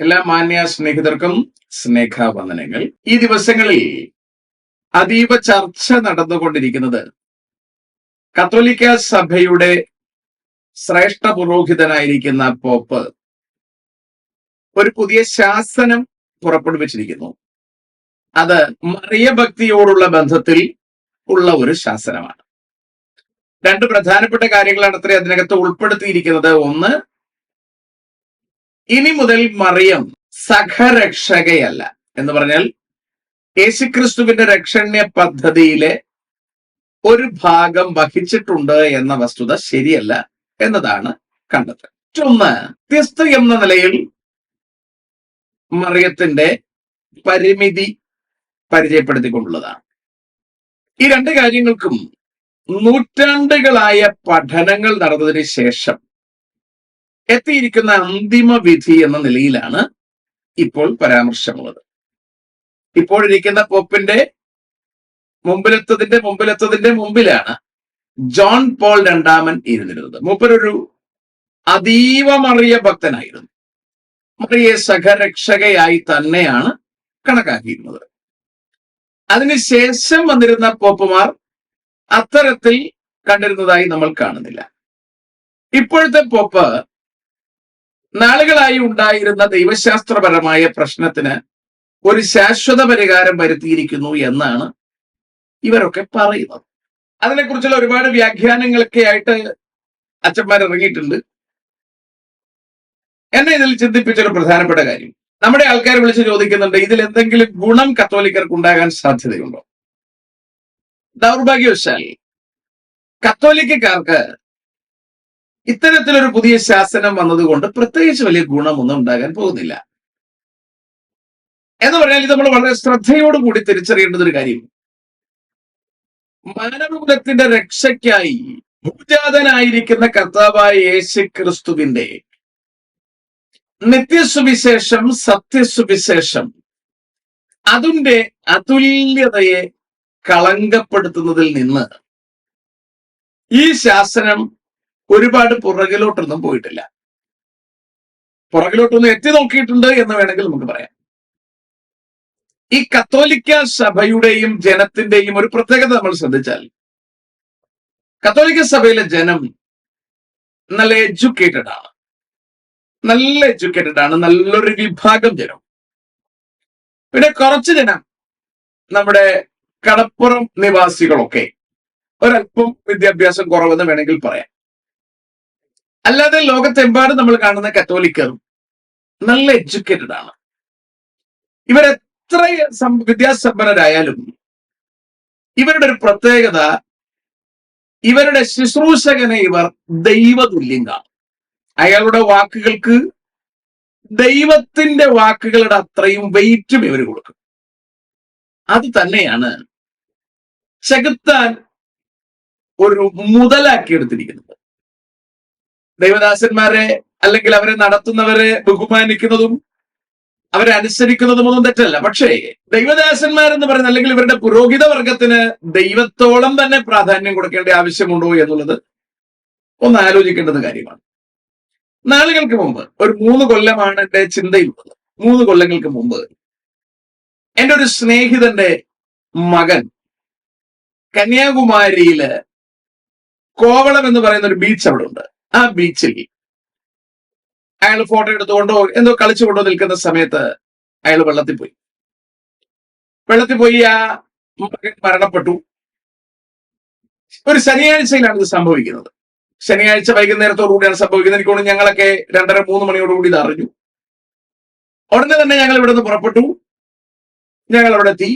എല്ലാ മാന്യ സ്നേഹിതർക്കും സ്നേഹാവന്ദനങ്ങൾ. ഈ ദിവസങ്ങളിൽ അതീവ ചർച്ച നടന്നുകൊണ്ടിരിക്കുന്നത് കത്തോലിക്ക സഭയുടെ ശ്രേഷ്ഠ പുരോഹിതനായിരിക്കുന്ന പോപ്പ് ഒരു പുതിയ ശാസനം പുറപ്പെടുവിച്ചിരിക്കുന്നു. അത് മറിയ ഭക്തിയോടുള്ള ബന്ധത്തിൽ ഉള്ള ഒരു ശാസനമാണ്. രണ്ട് പ്രധാനപ്പെട്ട കാര്യങ്ങളാണ് അത്രേ അതിനകത്ത് ഉൾപ്പെടുത്തിയിരിക്കുന്നത്. ഒന്ന്, ഇനി മുതൽ മറിയം സഹരക്ഷകയല്ല എന്ന് പറഞ്ഞാൽ യേശുക്രിസ്തുവിന്റെ രക്ഷണ്യ പദ്ധതിയിലെ ഒരു ഭാഗം വഹിച്ചിട്ടുണ്ട് എന്ന വസ്തുത ശരിയല്ല എന്നതാണ് കണ്ടെത്തൽ. മറ്റൊന്ന്, വ്യത്യസ്ത എന്ന നിലയിൽ മറിയത്തിന്റെ പരിമിതി പരിചയപ്പെടുത്തിക്കൊണ്ടുള്ളതാണ്. ഈ രണ്ട് കാര്യങ്ങൾക്കും നൂറ്റാണ്ടുകളായ പഠനങ്ങൾ നടന്നതിന് ശേഷം എത്തിയിരിക്കുന്ന അന്തിമ വിധി എന്ന നിലയിലാണ് ഇപ്പോൾ പരാമർശമുള്ളത്. ഇപ്പോഴിരിക്കുന്ന പോപ്പിന്റെ മുമ്പിലത്തതിന്റെ മുമ്പിലാണ് ജോൺ പോൾ രണ്ടാമൻ ഇരുന്നിരുന്നത്. മൂപ്പരൊരു അതീവ മറിയ ഭക്തനായിരുന്നു. മറിയെ സഹരക്ഷകയായി തന്നെയാണ് കണക്കാക്കിയിരുന്നത്. അതിനുശേഷം വന്നിരുന്ന പോപ്പുമാർ അത്തരത്തിൽ കണ്ടിരുന്നതായി നമ്മൾ കാണുന്നില്ല. ഇപ്പോഴത്തെ പോപ്പ് നാളുകളായി ഉണ്ടായിരുന്ന ദൈവശാസ്ത്രപരമായ പ്രശ്നത്തിന് ഒരു ശാശ്വത പരിഹാരം വരുത്തിയിരിക്കുന്നു എന്നാണ് ഇവരൊക്കെ പറയുന്നത്. അതിനെക്കുറിച്ചുള്ള ഒരുപാട് വ്യാഖ്യാനങ്ങളൊക്കെ ആയിട്ട് അച്ഛന്മാർ ഇറങ്ങിയിട്ടുണ്ട്. എന്നെ ഇതിൽ ചിന്തിപ്പിച്ചൊരു പ്രധാനപ്പെട്ട കാര്യം, നമ്മുടെ ആൾക്കാർ വിളിച്ച് ചോദിക്കുന്നുണ്ട്, ഇതിൽ എന്തെങ്കിലും ഗുണം കത്തോലിക്കർക്ക് ഉണ്ടാകാൻ സാധ്യതയുണ്ടോ? ദൗർഭാഗ്യവശാൽ കത്തോലിക്കക്കാർക്ക് ഇത്തരത്തിലൊരു പുതിയ ശാസനം വന്നതുകൊണ്ട് പ്രത്യേകിച്ച് വലിയ ഗുണമൊന്നും ഉണ്ടാകാൻ പോകുന്നില്ല. എന്ന് പറഞ്ഞാൽ ഇത് നമ്മൾ വളരെ ശ്രദ്ധയോടുകൂടി തിരിച്ചറിയേണ്ടുന്ന ഒരു കാര്യം, മാനവകുലത്തിന്റെ രക്ഷയ്ക്കായി ഭൂജാതനായിരിക്കുന്ന കർത്താവായ യേശു ക്രിസ്തുവിന്റെ നിത്യസുവിശേഷം, സത്യസുവിശേഷം, അതിന്റെ അതുല്യതയെ കളങ്കപ്പെടുത്തുന്നതിൽ നിന്ന് ഈ ശാസനം ഒരുപാട് പുറകിലോട്ടൊന്നും പോയിട്ടില്ല. പുറകിലോട്ടൊന്നും എത്തി നോക്കിയിട്ടുണ്ട് എന്ന് വേണമെങ്കിൽ നമുക്ക് പറയാം. ഈ കത്തോലിക്ക സഭയുടെയും ജനത്തിന്റെയും ഒരു പ്രത്യേകത നമ്മൾ ശ്രദ്ധിച്ചാൽ, കത്തോലിക്ക സഭയിലെ ജനം നല്ല എഡ്യൂക്കേറ്റഡ് ആണ്. നല്ലൊരു വിഭാഗം ജനം. പിന്നെ കുറച്ച് ജനം നമ്മുടെ കടപ്പുറം നിവാസികളൊക്കെ ഒരല്പം വിദ്യാഭ്യാസം കുറവെന്ന് വേണമെങ്കിൽ പറയാം. അല്ലാതെ ലോകത്തെമ്പാടും നമ്മൾ കാണുന്ന കത്തോലിക്കർ നല്ല എഡ്യൂക്കേറ്റഡ് ആണ്. ഇവരെത്ര വിദ്യാസമ്പന്നരായാലും ഇവരുടെ ഒരു പ്രത്യേകത, ഇവരുടെ ശുശ്രൂഷകനെ ഇവർ ദൈവതുല്യം കാണും. അയാളുടെ വാക്കുകൾക്ക് ദൈവത്തിന്റെ വാക്കുകളുടെ അത്രയും വെയിറ്റും ഇവർ കൊടുക്കും. അത് തന്നെയാണ് ചെകുത്താൻ ഒരു മുതലാക്കി എടുത്തിരിക്കുന്നത്. ദൈവദാസന്മാരെ അല്ലെങ്കിൽ അവരെ നടത്തുന്നവരെ ബഹുമാനിക്കുന്നതും അവരെ അനുസരിക്കുന്നതും ഒന്നും തെറ്റല്ല. പക്ഷേ ദൈവദാസന്മാരെന്ന് പറയുന്ന അല്ലെങ്കിൽ ഇവരുടെ പുരോഹിത വർഗത്തിന് ദൈവത്തോളം തന്നെ പ്രാധാന്യം കൊടുക്കേണ്ട ആവശ്യമുണ്ടോ എന്നുള്ളത് ഒന്ന് ആലോചിക്കേണ്ടത് കാര്യമാണ്. നാളുകൾക്ക് മുമ്പ്, ഒരു 3 കൊല്ലമാണ് എന്റെ ചിന്തയിലുള്ളത്. 3 കൊല്ലങ്ങൾക്ക് മുമ്പ് എന്റെ ഒരു സ്നേഹിതന്റെ മകൻ കന്യാകുമാരിയില് കോവളം എന്ന് പറയുന്ന ഒരു ബീച്ച് അവിടെ ഉണ്ട്. ആ ബീച്ചിൽ അയാൾ ഫോട്ടോ എടുത്തുകൊണ്ടോ എന്തോ കളിച്ചുകൊണ്ടോ നിൽക്കുന്ന സമയത്ത് അയാൾ വെള്ളത്തിൽ പോയി. ആ മകൻ മരണപ്പെട്ടു. ഒരു ശനിയാഴ്ചയിലാണ് ഇത് സംഭവിക്കുന്നത്. ശനിയാഴ്ച വൈകുന്നേരത്തോടുകൂടിയാണ് സംഭവിക്കുന്നത്. എനിക്ക് തോന്നുന്നു ഞങ്ങളൊക്കെ 2:30-3 മണിയോടുകൂടി ഇത് അറിഞ്ഞു. ഉടനെ തന്നെ ഞങ്ങൾ ഇവിടെ നിന്ന് പുറപ്പെട്ടു. ഞങ്ങൾ അവിടെ എത്തി.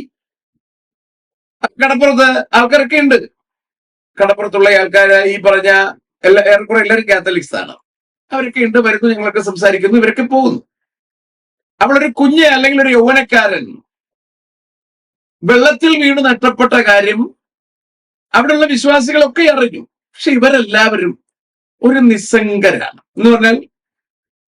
കടപ്പുറത്ത് ആൾക്കാരൊക്കെ ഉണ്ട്. കടപ്പുറത്തുള്ള ആൾക്കാര് ഈ പറഞ്ഞ ഏറെക്കുറെ എല്ലാവരും കാത്തലിക്സ് ആണ്. അവരൊക്കെ ഉണ്ട്, വരുന്നു, ഞങ്ങളൊക്കെ സംസാരിക്കുന്നു, ഇവരൊക്കെ പോകുന്നു. അവളൊരു കുഞ്ഞ് അല്ലെങ്കിൽ ഒരു യൗവനക്കാരൻ വെള്ളത്തിൽ വീണ് നഷ്ടപ്പെട്ട കാര്യം അവിടെയുള്ള വിശ്വാസികളൊക്കെ അറിഞ്ഞു. പക്ഷെ ഇവരെല്ലാവരും ഒരു നിസ്സംഗരാണ്. എന്ന് പറഞ്ഞാൽ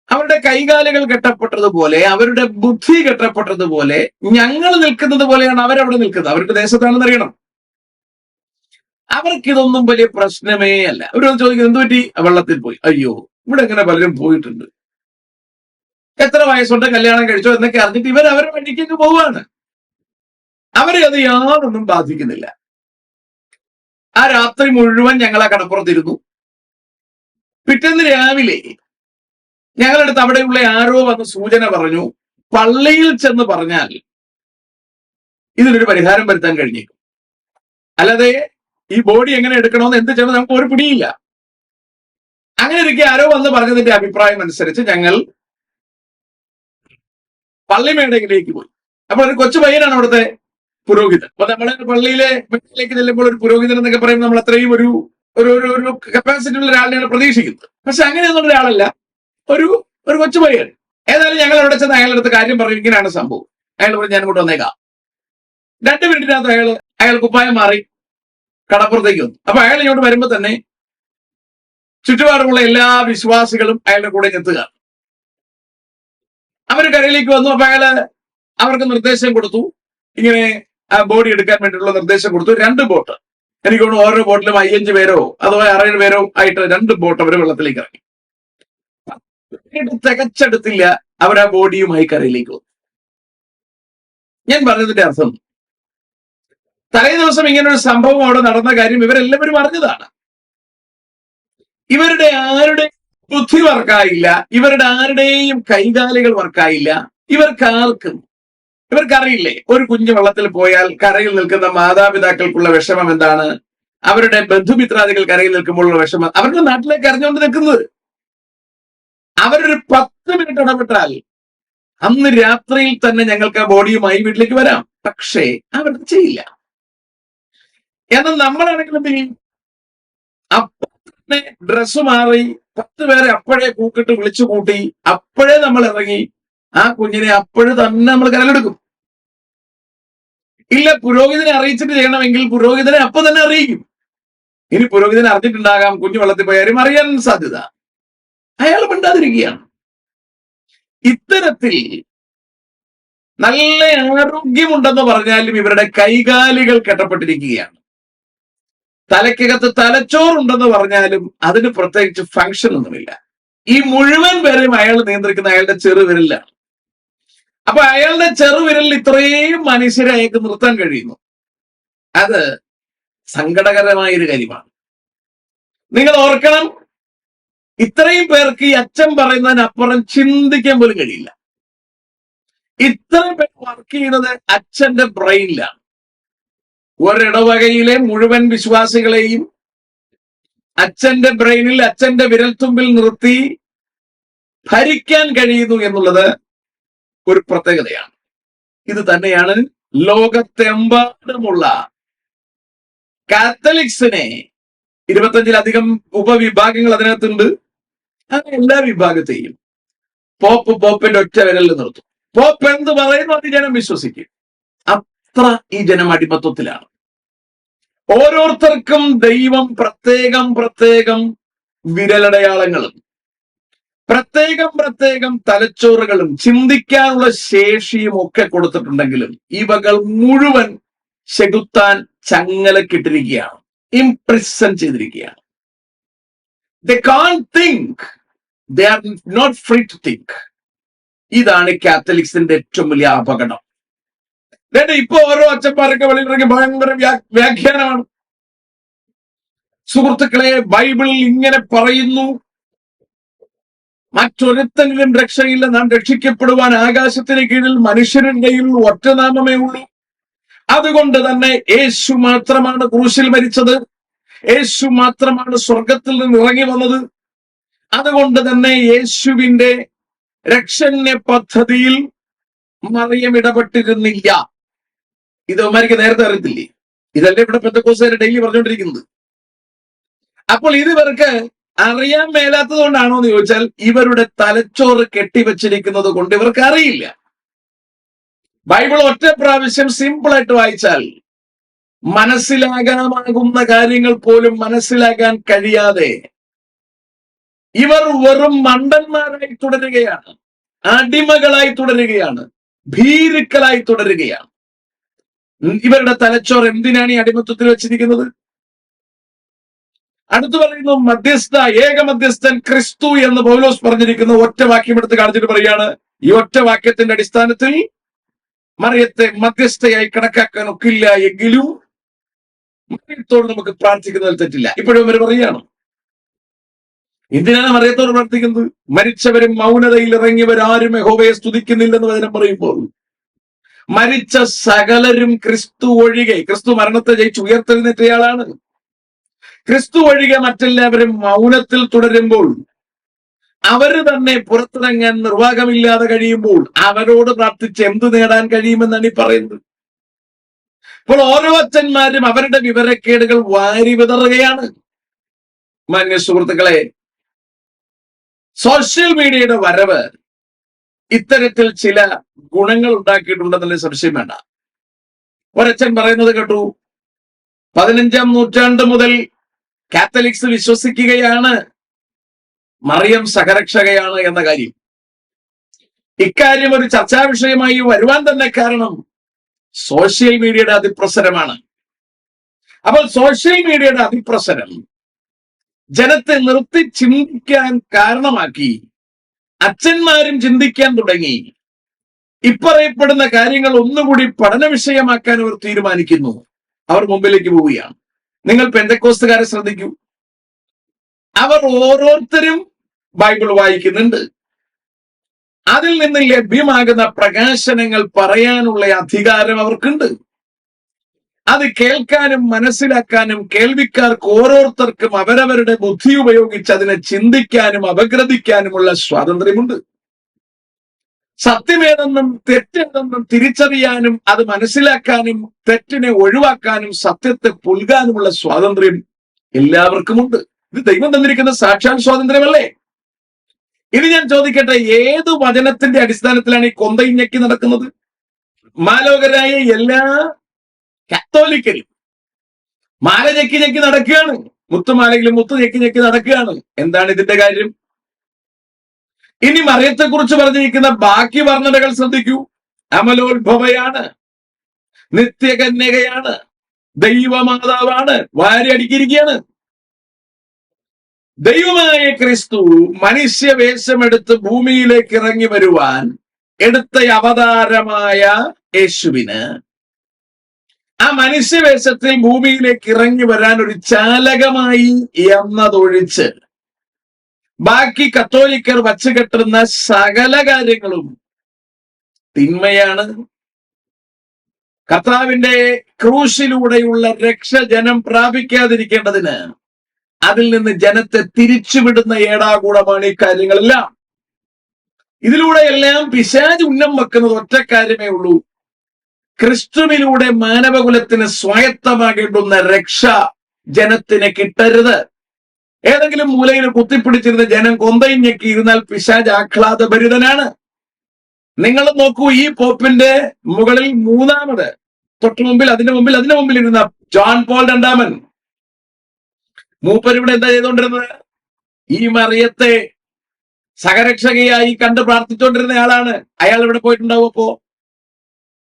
അവരുടെ കൈകാലുകൾ കെട്ടപ്പെട്ടതുപോലെ, അവരുടെ ബുദ്ധി കെട്ടപ്പെട്ടതുപോലെ, ഞങ്ങൾ നിൽക്കുന്നത് പോലെയാണ് അവരവിടെ നിൽക്കുന്നത്. അവരുടെ ദേശത്താണെന്ന് അറിയണം. അവർക്കിതൊന്നും വലിയ പ്രശ്നമേ അല്ല. അവരൊന്ന് ചോദിക്കുന്നത്, എന്ത് പറ്റി? വെള്ളത്തിൽ പോയി. അയ്യോ, ഇവിടെ എങ്ങനെ പലരും പോയിട്ടുണ്ട്. എത്ര വയസ്സുണ്ട്, കല്യാണം കഴിച്ചോ എന്നൊക്കെ അറിഞ്ഞിട്ട് അവരുടെ വഴിക്ക് പോവുകയാണ്. അവരെ അത് യാതൊന്നും ബാധിക്കുന്നില്ല. ആ രാത്രി മുഴുവൻ ഞങ്ങൾ ആ കടപ്പുറത്തിരുന്നു. പിറ്റേന്ന് രാവിലെ ഞങ്ങളുടെ അടുത്ത് അവിടെയുള്ള ആരോ വന്ന് സൂചന പറഞ്ഞു, പള്ളിയിൽ ചെന്ന് പറഞ്ഞാൽ ഇതിനൊരു പരിഹാരം വരുത്താൻ കഴിഞ്ഞേക്കും. അല്ലാതെ ഈ ബോഡി എങ്ങനെ എടുക്കണമെന്ന് എന്ത് ചെയ്യണം നമുക്ക് ഒരു പിടിയില്ല. അങ്ങനെ ഇരിക്കെ ആരോ വന്ന് പറഞ്ഞതിന്റെ അഭിപ്രായം അനുസരിച്ച് ഞങ്ങൾ പള്ളിമേടയിലേക്ക് പോയി. അപ്പോൾ ഒരു കൊച്ചു പയ്യനാണ് അവിടുത്തെ പുരോഹിതൻ. അപ്പൊ നമ്മളെ പള്ളിയിലെ വീട്ടിലേക്ക് ചെല്ലുമ്പോൾ ഒരു പുരോഹിതൻ എന്നൊക്കെ പറയുമ്പോൾ നമ്മൾ അത്രയും ഒരു ഒരു ഒരു കപ്പാസിറ്റി ഉള്ള ഒരാളിനെയാണ് പ്രതീക്ഷിക്കുന്നത്. പക്ഷെ അങ്ങനെയൊന്നും ഒരാളല്ല, ഒരു ഒരു കൊച്ചു പയ്യൻ. ഏതായാലും ഞങ്ങൾ അവിടെ ചെന്ന് അയാളുടെ അടുത്ത് കാര്യം പറയും, ഇങ്ങനെയാണ് സംഭവം. അയാൾ പറഞ്ഞു ഞാൻ ഇങ്ങോട്ട് വന്നേക്കാം. 2 മിനിറ്റിനകത്ത് അയാൾ കുപ്പായം മാറി കടപ്പുറത്തേക്ക് വന്നു. അപ്പൊ അയാൾ ഇങ്ങോട്ട് വരുമ്പോ തന്നെ ചുറ്റുപാടുമുള്ള എല്ലാ വിശ്വാസികളും അയാളുടെ കൂടെ എത്തുക. അവര് കരയിലേക്ക് വന്നു. അപ്പൊ അവർക്ക് നിർദ്ദേശം കൊടുത്തു, ഇങ്ങനെ ആ ബോഡി എടുക്കാൻ വേണ്ടിയിട്ടുള്ള നിർദ്ദേശം കൊടുത്തു. 2 ബോട്ട്, എനിക്ക് തോന്നുന്നു ഓരോ ബോട്ടിലും 5 പേരോ അഥവാ 6 പേരോ ആയിട്ട് 2 ബോട്ട് അവർ വെള്ളത്തിലേക്ക് ഇറങ്ങി. തികച്ചെടുത്തില്ല, അവർ ആ ബോഡിയുമായി കരയിലേക്ക് വന്നു. ഞാൻ പറഞ്ഞതിന്റെ അർത്ഥം, തലേ ദിവസം ഇങ്ങനെ ഒരു സംഭവം അവിടെ നടന്ന കാര്യം ഇവരെല്ലാവരും അറിഞ്ഞതാണ്. ഇവരുടെ ആരുടെ ബുദ്ധി വർക്കായില്ല, ഇവരുടെ ആരുടെയും കൈകാലുകൾ വർക്കായില്ല. ഇവർക്കറിയില്ലേ ഒരു കുഞ്ഞു വെള്ളത്തിൽ പോയാൽ കരയിൽ നിൽക്കുന്ന മാതാപിതാക്കൾക്കുള്ള വിഷമം എന്താണ്, അവരുടെ ബന്ധുമിത്രാദികൾ കരയിൽ നിൽക്കുമ്പോഴുള്ള വിഷമം. അവരുടെ നാട്ടിലേക്ക് അറിഞ്ഞുകൊണ്ട് നിൽക്കുന്നത്. അവരൊരു 10 മിനിറ്റ് ഇടപെട്ടാൽ അന്ന് രാത്രിയിൽ തന്നെ ഞങ്ങൾക്ക് ആ ബോഡിയുമായി വീട്ടിലേക്ക് വരാം. പക്ഷേ അവരത് ചെയ്യില്ല. എന്നാൽ നമ്മളാണെങ്കിലും അപ്പൊ തന്നെ ഡ്രസ്സ് മാറി 10 പേരെ അപ്പോഴേ കൂക്കിട്ട് വിളിച്ചു കൂട്ടി അപ്പോഴേ നമ്മൾ ഇറങ്ങി ആ കുഞ്ഞിനെ അപ്പോഴും തന്നെ നമ്മൾ കരലെടുക്കും. ഇല്ല, പുരോഹിതനെ അറിയിച്ചിട്ട് ചെയ്യണമെങ്കിൽ പുരോഹിതനെ അപ്പൊ തന്നെ അറിയിക്കും. ഇനി പുരോഹിതനെ അറിഞ്ഞിട്ടുണ്ടാകാം, കുഞ്ഞു വെള്ളത്തിൽ പോയാലും അറിയാൻ സാധ്യത. അയാൾ മിണ്ടാതിരിക്കുകയാണ്. ഇത്തരത്തിൽ നല്ല ആരോഗ്യമുണ്ടെന്ന് പറഞ്ഞാലും ഇവരുടെ കൈകാലുകൾ കെട്ടപ്പെട്ടിരിക്കുകയാണ്. തലയ്ക്കകത്ത് തലച്ചോറുണ്ടെന്ന് പറഞ്ഞാലും അതിന് പ്രത്യേകിച്ച് ഫങ്ഷൻ ഒന്നുമില്ല. ഈ മുഴുവൻ പേരെയും അയാൾ നിയന്ത്രിക്കുന്ന അയാളുടെ ചെറുവിരലിലാണ്. അപ്പൊ അയാളുടെ ചെറുവിരലിൽ ഇത്രയും മനുഷ്യരെ അയാൾക്ക് നിർത്താൻ കഴിയുന്നു. അത് സങ്കടകരമായൊരു കാര്യമാണ്. നിങ്ങൾ ഓർക്കണം, ഇത്രയും പേർക്ക് ഈ അച്ഛൻ പറയുന്നതിനപ്പുറം ചിന്തിക്കാൻ പോലും കഴിയില്ല. ഇത്രയും പേർ വർക്ക് ചെയ്യുന്നത് അച്ഛന്റെ ബ്രെയിനിലാണ്. ഒരിടവകയിലെ മുഴുവൻ വിശ്വാസികളെയും അച്ഛന്റെ ബ്രെയിനിൽ, അച്ഛന്റെ വിരൽത്തുമ്പിൽ നിർത്തി ഭരിക്കാൻ കഴിയുന്നു എന്നുള്ളത് ഒരു പ്രത്യേകതയാണ്. ഇത് തന്നെയാണ് ലോകത്തെമ്പാടുമുള്ള കാത്തലിക്സിനെ, 25-ലധികം ഉപവിഭാഗങ്ങൾ അതിനകത്തുണ്ട്. അങ്ങനെ എല്ലാ വിഭാഗത്തെയും പോപ്പിന്റെ ഒറ്റ വിരലിൽ നിർത്തും. പോപ്പ് എന്ത് പറയുന്നു അത് ജനം വിശ്വസിക്കും. അത്ര ഈ ജനം അടിമത്വത്തിലാണ്. ഓരോരുത്തർക്കും ദൈവം പ്രത്യേകം വിരലടയാളങ്ങളും പ്രത്യേകം തലച്ചോറുകളും ചിന്തിക്കാനുള്ള ശേഷിയും ഒക്കെ കൊടുത്തിട്ടുണ്ടെങ്കിലും ഇവകൾ മുഴുവൻ ചെകുത്താൻ ചങ്ങലക്കിട്ടിരിക്കുകയാണ്, ഇംപ്രിസൺ ചെയ്തിരിക്കുകയാണ്. They can't think. They are not free to think. ഇതാണ് കാത്തലിക്സിന്റെ ഏറ്റവും വലിയ അപകടം. ഇപ്പൊ ഓരോ അച്ഛന്മാരൊക്കെ വെളിയിലിറങ്ങി ഭയങ്കര വ്യാഖ്യാനമാണ്. സുഹൃത്തുക്കളെ, ബൈബിളിൽ ഇങ്ങനെ പറയുന്നു, മറ്റൊരുത്തനിലും രക്ഷയില്ല, നാം രക്ഷിക്കപ്പെടുവാൻ ആകാശത്തിന് കീഴിൽ മനുഷ്യരുടെയിൽ ഒറ്റ നാമമേ ഉള്ളൂ. അതുകൊണ്ട് തന്നെ യേശു മാത്രമാണ് ക്രൂശിൽ മരിച്ചത്, യേശു മാത്രമാണ് സ്വർഗത്തിൽ നിന്ന് ഇറങ്ങി വന്നത്. അതുകൊണ്ട് തന്നെ യേശുവിന്റെ രക്ഷണ്യ പദ്ധതിയിൽ മറിയം ഇടപെട്ടിരുന്നില്ല. ഇത് അവന്മാർക്ക് നേരത്തെ അറിയത്തില്ലേ? ഇതല്ലേ ഇവിടെ പെന്തക്കോസ്തുകാര് ഡെയിലി പറഞ്ഞുകൊണ്ടിരിക്കുന്നത്. അപ്പോൾ ഇവർക്ക് അറിയാൻ മേലാത്തത് കൊണ്ടാണോ എന്ന് ചോദിച്ചാൽ ഇവരുടെ തലച്ചോറ് കെട്ടിവെച്ചിരിക്കുന്നത് കൊണ്ട് ഇവർക്ക് അറിയില്ല. ബൈബിൾ ഒറ്റ പ്രാവശ്യം സിമ്പിളായിട്ട് വായിച്ചാൽ മനസ്സിലാകാമാകുന്ന കാര്യങ്ങൾ പോലും മനസ്സിലാക്കാൻ കഴിയാതെ ഇവർ വെറും മണ്ടന്മാരായി തുടരുകയാണ്, അടിമകളായി തുടരുകയാണ്, ഭീരുക്കളായി തുടരുകയാണ്. ഇവരുടെ തലച്ചോറ് എന്തിനാണ് ഈ അടിമത്വത്തിൽ വെച്ചിരിക്കുന്നത്? അടുത്തു പറയുന്നു, മധ്യസ്ഥ, ഏക മധ്യസ്ഥൻ ക്രിസ്തു എന്ന് പൗലോസ് പറഞ്ഞിരിക്കുന്ന ഒറ്റ വാക്യം എടുത്ത് കാണിച്ചിട്ട് പറയാണ്, ഈ ഒറ്റ വാക്യത്തിന്റെ അടിസ്ഥാനത്തിൽ മറിയത്തെ മധ്യസ്ഥയായി കണക്കാക്കാൻ ഒക്കില്ല എങ്കിലും മറിയത്തോട് നമുക്ക് പ്രാർത്ഥിക്കുന്നതിൽ തെറ്റില്ല. ഇപ്പോഴും അവർ പറയുകയാണ്, എന്തിനാണ് മറിയത്തോട് പ്രാർത്ഥിക്കുന്നത്? മരിച്ചവരും മൗനതയിൽ ഇറങ്ങിയവരാരും യഹോവയെ സ്തുതിക്കുന്നില്ലെന്ന് വചനം പറയുമ്പോൾ മരിച്ച സകലരും ക്രിസ്തു ഒഴികെ, ക്രിസ്തു മരണത്തെ ജയിച്ച് ഉയർത്തെഴുന്നേറ്റയാളാണ്, ക്രിസ്തു ഒഴികെ മറ്റെല്ലാവരും മൗനത്തിൽ തുടരുമ്പോൾ, അവര് തന്നെ പുറത്തിറങ്ങാൻ നിർവാഹമില്ലാതെ കഴിയുമ്പോൾ അവരോട് പ്രാർത്ഥിച്ച് എന്ത് നേടാൻ കഴിയുമെന്നാണ് ഈ പറയുന്നത്. ഇപ്പോൾ ഓരോ അച്ഛന്മാരും അവരുടെ വിവരക്കേടുകൾ വാരി വിതറുകയാണ്. മാന്യ സുഹൃത്തുക്കളെ, സോഷ്യൽ മീഡിയയുടെ വരവ് ഇത്തരത്തിൽ ചില ഗുണങ്ങൾ ഉണ്ടാക്കിയിട്ടുണ്ടെന്നുള്ള സംശയം വേണ്ട. ഒരച്ഛൻ പറയുന്നത് കേട്ടു, 15-ാം നൂറ്റാണ്ട് മുതൽ കാത്തലിക്സ് വിശ്വസിക്കുകയാണ് മറിയം സഹരക്ഷകയാണ് എന്ന കാര്യം. ഇക്കാര്യം ഒരു ചർച്ചാ വിഷയമായി വരുവാൻ തന്നെ കാരണം സോഷ്യൽ മീഡിയയുടെ അതിപ്രസരമാണ്. അപ്പോൾ സോഷ്യൽ മീഡിയയുടെ അതിപ്രസരം ജനത്തെ നിർത്തി ചിന്തിക്കാൻ കാരണമാക്കി. അച്ഛന്മാരും ചിന്തിക്കാൻ തുടങ്ങി. ഇപ്പറയപ്പെടുന്ന കാര്യങ്ങൾ ഒന്നുകൂടി പഠന വിഷയമാക്കാൻ അവർ തീരുമാനിക്കുന്നു. അവർ മുമ്പിലേക്ക് പോവുകയാണ്. നിങ്ങൾ പെന്തക്കോസ്തുകാരെ ശ്രദ്ധിക്കൂ. അവർ ഓരോരുത്തരും ബൈബിൾ വായിക്കുന്നുണ്ട്. അതിൽ നിന്ന് ലഭ്യമാകുന്ന പ്രകാശനങ്ങൾ പറയാനുള്ള അധികാരം അവർക്കുണ്ട്. അത് കേൾക്കാനും മനസ്സിലാക്കാനും കേൾവിക്കാർക്ക് ഓരോരുത്തർക്കും അവരവരുടെ ബുദ്ധി ഉപയോഗിച്ച് അതിനെ ചിന്തിക്കാനും അപഗ്രഥിക്കാനുമുള്ള സ്വാതന്ത്ര്യമുണ്ട്. സത്യമേതെന്നും തെറ്റേതെന്നും തിരിച്ചറിയാനും അത് മനസ്സിലാക്കാനും തെറ്റിനെ ഒഴിവാക്കാനും സത്യത്തെ പുൽകാനുമുള്ള സ്വാതന്ത്ര്യം എല്ലാവർക്കുമുണ്ട്. ഇത് ദൈവം തന്നിരിക്കുന്ന സാക്ഷാൽ സ്വാതന്ത്ര്യമല്ലേ? ഇനി ഞാൻ ചോദിക്കട്ടെ, ഏത് വചനത്തിന്റെ അടിസ്ഥാനത്തിലാണ് ഈ കൊന്തയിഞ്ഞക്കി നടക്കുന്നത്? മാലോകരായ എല്ലാ കത്തോലിക്കരും മാല ഞെക്കി ഞെക്കി നടക്കുകയാണ്. മുത്തുമാലയിലും മുത്ത് ഞെക്കി ഞെക്കി നടക്കുകയാണ്. എന്താണ് ഇതിന്റെ കാര്യം? ഇനി മറിയത്തെ കുറിച്ച് പറഞ്ഞിരിക്കുന്ന ബാക്കി വർണ്ണനകൾ ശ്രദ്ധിക്കൂ. അമലോത്ഭവയാണ്, നിത്യകന്യകയാണ്, ദൈവമാതാവാണ്, വാരി അടുക്കിയിരിക്കുകയാണ്. ദൈവമായ ക്രിസ്തു മനുഷ്യവേഷമെടുത്ത് ഭൂമിയിലേക്ക് ഇറങ്ങി വരുവാൻ എടുത്ത അവതാരമായ യേശുവിന് ആ മനുഷ്യവേഷത്തിൽ ഭൂമിയിലേക്ക് ഇറങ്ങി വരാൻ ഒരു ചാലകമായി എന്നതൊഴിച്ച് ബാക്കി കത്തോലിക്കർ വച്ചു കെട്ടുന്ന സകല കാര്യങ്ങളും തിന്മയാണ്. കർത്താവിന്റെ ക്രൂശിലൂടെയുള്ള രക്ഷ ജനം പ്രാപിക്കാതിരിക്കേണ്ടതിന് അതിൽ നിന്ന് ജനത്തെ തിരിച്ചുവിടുന്ന ഏടാകൂടമാണ് ഈ കാര്യങ്ങളെല്ലാം. ഇതിലൂടെ എല്ലാം പിശാച് ഉന്നം വെക്കുന്നത് ഒറ്റ കാര്യമേ ഉള്ളൂ: ക്രിസ്തുവിലൂടെ മാനവകുലത്തിന് സ്വായത്തമാകേണ്ടുന്ന രക്ഷ ജനത്തിന് കിട്ടരുത്. ഏതെങ്കിലും മൂലയിൽ കുത്തിപ്പിടിച്ചിരുന്ന ജനം കൊന്തയും ഞെക്കി ഇരുന്നാൽ പിശാച് ആഹ്ലാദഭരിതനാണ്. നിങ്ങൾ നോക്കൂ, ഈ പോപ്പിന്റെ മുകളിൽ മൂന്നാമത് തൊട്ടു മുമ്പിൽ അതിന്റെ മുമ്പിൽ ഇരുന്ന ജോൺ പോൾ രണ്ടാമൻ മൂപ്പരിവിടെ എന്താ ചെയ്തുകൊണ്ടിരുന്നത്? ഈ മറിയത്തെ സഹരക്ഷകയായി കണ്ട് പ്രാർത്ഥിച്ചുകൊണ്ടിരുന്ന ആളാണ്. അയാൾ ഇവിടെ പോയിട്ടുണ്ടാവും. അപ്പോ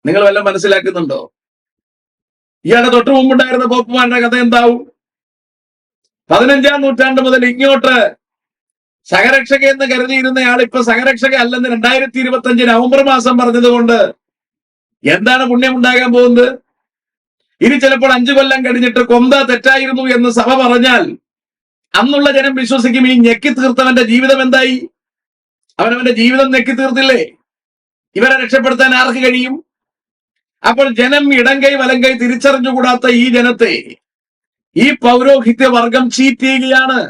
നിങ്ങൾ വല്ലതും മനസ്സിലാക്കുന്നുണ്ടോ? ഇയാളുടെ തൊട്ടു മുമ്പുണ്ടായിരുന്ന പോപ്പുമാരുടെ കഥ എന്താവും? 15-ാം നൂറ്റാണ്ട് മുതൽ ഇങ്ങോട്ട് സഹരക്ഷക എന്ന് കരുതിയിരുന്നയാൾ ഇപ്പൊ സഹരക്ഷക അല്ലെന്ന് 2025 നവംബർ മാസം പറഞ്ഞത് കൊണ്ട് എന്താണ് പുണ്യം ഉണ്ടാകാൻ പോകുന്നത്? ഇനി ചിലപ്പോൾ 5 കൊല്ലം കഴിഞ്ഞിട്ട് കൊന്ത തെറ്റായിരുന്നു എന്ന് സഭ പറഞ്ഞാൽ അന്നുള്ള ജനം വിശ്വസിക്കും, ഈ ഞെക്കി തീർത്തവന്റെ ജീവിതം എന്തായി? അവനവന്റെ ജീവിതം ഞെക്കി തീർത്തില്ലേ? ഇവരെ രക്ഷപ്പെടുത്താൻ ആർക്ക് കഴിയും? അപ്പോൾ ജനം ഇടം കൈ വലം കൈ തിരിച്ചറിഞ്ഞുകൂടാത്ത ഈ ജനത്തെ ഈ പൗരോഹിത്യ വർഗം ചീറ്റ് ചെയ്യുകയാണ്.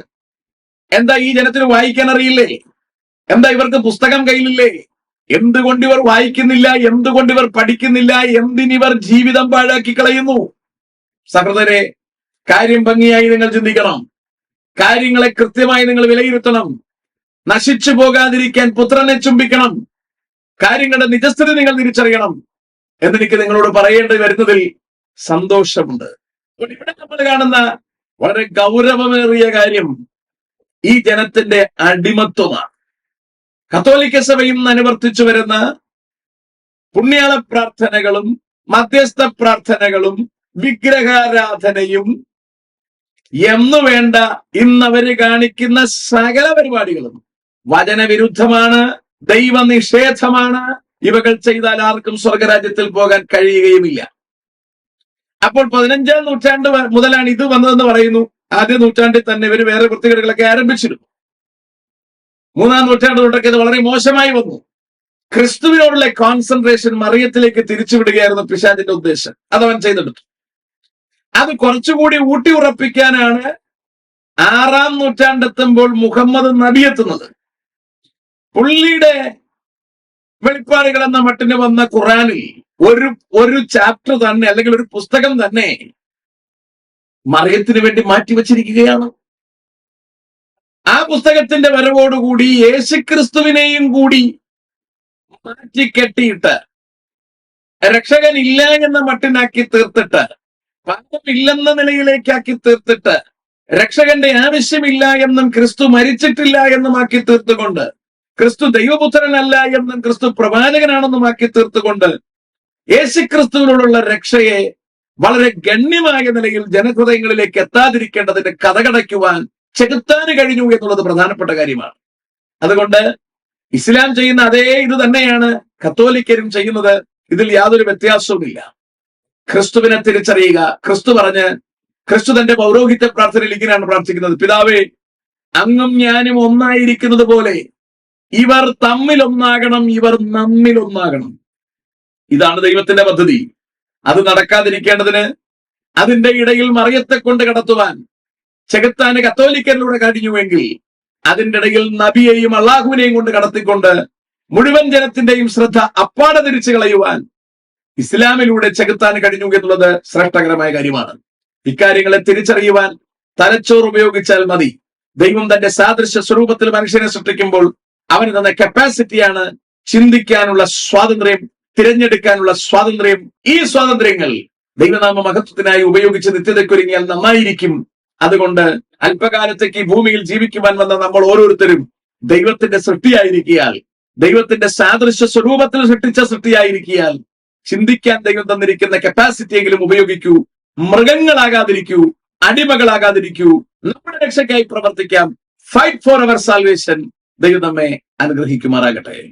എന്താ, ഈ ജനത്തിന് വായിക്കാൻ അറിയില്ലേ? എന്താ, ഇവർക്ക് പുസ്തകം കയ്യിലില്ലേ? എന്തുകൊണ്ട് ഇവർ വായിക്കുന്നില്ല? എന്തുകൊണ്ട് ഇവർ പഠിക്കുന്നില്ല? എന്തിനിവർ ജീവിതം പാഴാക്കി കളയുന്നു? സഹൃദരെ, കാര്യം ഭംഗിയായി നിങ്ങൾ ചിന്തിക്കണം. കാര്യങ്ങളെ കൃത്യമായി നിങ്ങൾ വിലയിരുത്തണം. നശിച്ചു പോകാതിരിക്കാൻ പുത്രനെ ചുംബിക്കണം. കാര്യങ്ങളുടെ നിജസ്ഥിതി നിങ്ങൾ തിരിച്ചറിയണം എന്നെനിക്ക് നിങ്ങളോട് പറയേണ്ടി വരുന്നതിൽ സന്തോഷമുണ്ട്. ഇവിടെ നമ്മൾ കാണുന്ന വളരെ ഗൗരവമേറിയ കാര്യം ഈ ജനത്തിന്റെ അടിമത്വമാണ്. കത്തോലിക്ക സഭയും അനുവർത്തിച്ചു വരുന്ന പുണ്യാള പ്രാർത്ഥനകളും മധ്യസ്ഥ പ്രാർത്ഥനകളും വിഗ്രഹാരാധനയും എന്നു വേണ്ട ഇന്നവര് കാണിക്കുന്ന സകല പരിപാടികളും വചനവിരുദ്ധമാണ്, ദൈവനിഷേധമാണ്. ഇവകൾ ചെയ്താൽ ആർക്കും സ്വർഗരാജ്യത്തിൽ പോകാൻ കഴിയുകയുമില്ല. അപ്പോൾ 15-ാം നൂറ്റാണ്ട് മുതലാണ് ഇത് വന്നതെന്ന് പറയുന്നു. ആദ്യ നൂറ്റാണ്ടിൽ തന്നെ ഇവർ വേറെ വൃത്തികേടുകളൊക്കെ ആരംഭിച്ചിരുന്നു. 3-ാം നൂറ്റാണ്ട് തൊട്ടൊക്കെ ഇത് വളരെ മോശമായി വന്നു. ക്രിസ്തുവിനോടുള്ള കോൺസെൻട്രേഷൻ മറിയത്തിലേക്ക് തിരിച്ചുവിടുകയായിരുന്നു പിശാചിന്റെ ഉദ്ദേശം. അതവൻ ചെയ്തെടുത്തു. അത് കുറച്ചുകൂടി ഊട്ടി ഉറപ്പിക്കാനാണ് 6-ാം നൂറ്റാണ്ടെത്തുമ്പോൾ മുഹമ്മദ് നബി എത്തുന്നത്. പുള്ളിയുടെ വെളിപ്പാടുകൾ എന്ന മട്ടിന് വന്ന ഖുറാനിൽ ഒരു ചാപ്റ്റർ തന്നെ, അല്ലെങ്കിൽ ഒരു പുസ്തകം തന്നെ മറിയത്തിന് വേണ്ടി മാറ്റിവെച്ചിരിക്കുകയാണ്. ആ പുസ്തകത്തിന്റെ വരവോടുകൂടി യേശുക്രിസ്തുവിനെയും കൂടി മാറ്റിക്കെട്ടിയിട്ട് രക്ഷകൻ ഇല്ല എന്ന മട്ടിനാക്കി തീർത്തിട്ട്, പാപമില്ലെന്ന നിലയിലേക്കാക്കി തീർത്തിട്ട്, രക്ഷകന്റെ ആവശ്യമില്ല എന്നും ക്രിസ്തു മരിച്ചിട്ടില്ല എന്നുമാക്കി തീർത്തുകൊണ്ട്, ക്രിസ്തു ദൈവപുത്രനല്ല എന്നും ക്രിസ്തു പ്രവാചകനാണെന്നും ആക്കി തീർത്തുകൊണ്ട് യേശുക്രിസ്തുവിനോടുള്ള രക്ഷയെ വളരെ ഗണ്യമായ നിലയിൽ ജനഹൃദയങ്ങളിലേക്ക് എത്താതിരിക്കേണ്ടതിന്റെ കഥകടയ്ക്കുവാൻ ചെകുത്താന് കഴിഞ്ഞു എന്നുള്ളത് പ്രധാനപ്പെട്ട കാര്യമാണ്. അതുകൊണ്ട് ഇസ്ലാം ചെയ്യുന്ന അതേ ഇത് തന്നെയാണ് കത്തോലിക്കരും ചെയ്യുന്നത്. ഇതിൽ യാതൊരു വ്യത്യാസവുമില്ല. ക്രിസ്തുവിനെ തിരിച്ചറിയുക. ക്രിസ്തു തന്റെ പൗരോഹിത്യ പ്രാർത്ഥനയിൽ ഇങ്ങനെയാണ് പ്രാർത്ഥിക്കുന്നത്: പിതാവേ, അങ്ങും ഞാനും ഒന്നായിരിക്കുന്നത് പോലെ ഇവർ തമ്മിലൊന്നാകണം, ഇവർ നമ്മിലൊന്നാകണം. ഇതാണ് ദൈവത്തിന്റെ പദ്ധതി. അത് നടക്കാതിരിക്കേണ്ടതിന്, അതിന്റെ ഇടയിൽ മറിയത്തെ കൊണ്ട് കടത്തുവാൻ ചെകുത്താന് കത്തോലിക്കരിലൂടെ കഴിഞ്ഞുവെങ്കിൽ, അതിന്റെ ഇടയിൽ നബിയെയും അള്ളാഹുവിനെയും കൊണ്ട് കടത്തിക്കൊണ്ട് മുഴുവൻ ജനത്തിന്റെയും ശ്രദ്ധ അപ്പാടെ തിരിച്ചു കളയുവാൻ ഇസ്ലാമിലൂടെ ചെകുത്താന് കഴിഞ്ഞു എന്നുള്ളത് ശ്രേഷ്ഠകരമായ കാര്യമാണ്. ഇക്കാര്യങ്ങളെ തിരിച്ചറിയുവാൻ തലച്ചോറ് ഉപയോഗിച്ചാൽ മതി. ദൈവം തന്റെ സാദൃശ്യ സ്വരൂപത്തിൽ മനുഷ്യനെ സൃഷ്ടിക്കുമ്പോൾ അവന് തന്ന കപ്പാസിറ്റിയാണ് ചിന്തിക്കാനുള്ള സ്വാതന്ത്ര്യം, തിരഞ്ഞെടുക്കാനുള്ള സ്വാതന്ത്ര്യം. ഈ സ്വാതന്ത്ര്യങ്ങൾ ദൈവനാമ മഹത്വത്തിനായി ഉപയോഗിച്ച് നിത്യതയ്ക്കൊരുങ്ങിയാൽ നന്നായിരിക്കും. അതുകൊണ്ട് അല്പകാലത്തേക്ക് ഈ ഭൂമിയിൽ ജീവിക്കുവാൻ വന്ന നമ്മൾ ഓരോരുത്തരും ദൈവത്തിന്റെ സൃഷ്ടിയായിരിക്കിയാൽ, ദൈവത്തിന്റെ സാദൃശ്യ സ്വരൂപത്തിൽ സൃഷ്ടിച്ച സൃഷ്ടിയായിരിക്കിയാൽ, ചിന്തിക്കാൻ ദൈവം തന്നിരിക്കുന്ന കപ്പാസിറ്റിയെങ്കിലും ഉപയോഗിക്കൂ. മൃഗങ്ങളാകാതിരിക്കൂ, അടിമകളാകാതിരിക്കൂ. നമ്മുടെ രക്ഷയ്ക്കായി പ്രവർത്തിക്കാം. Fight for our salvation. ദൈവം നമ്മെ അനുഗ്രഹിക്കുമാറാകട്ടെ.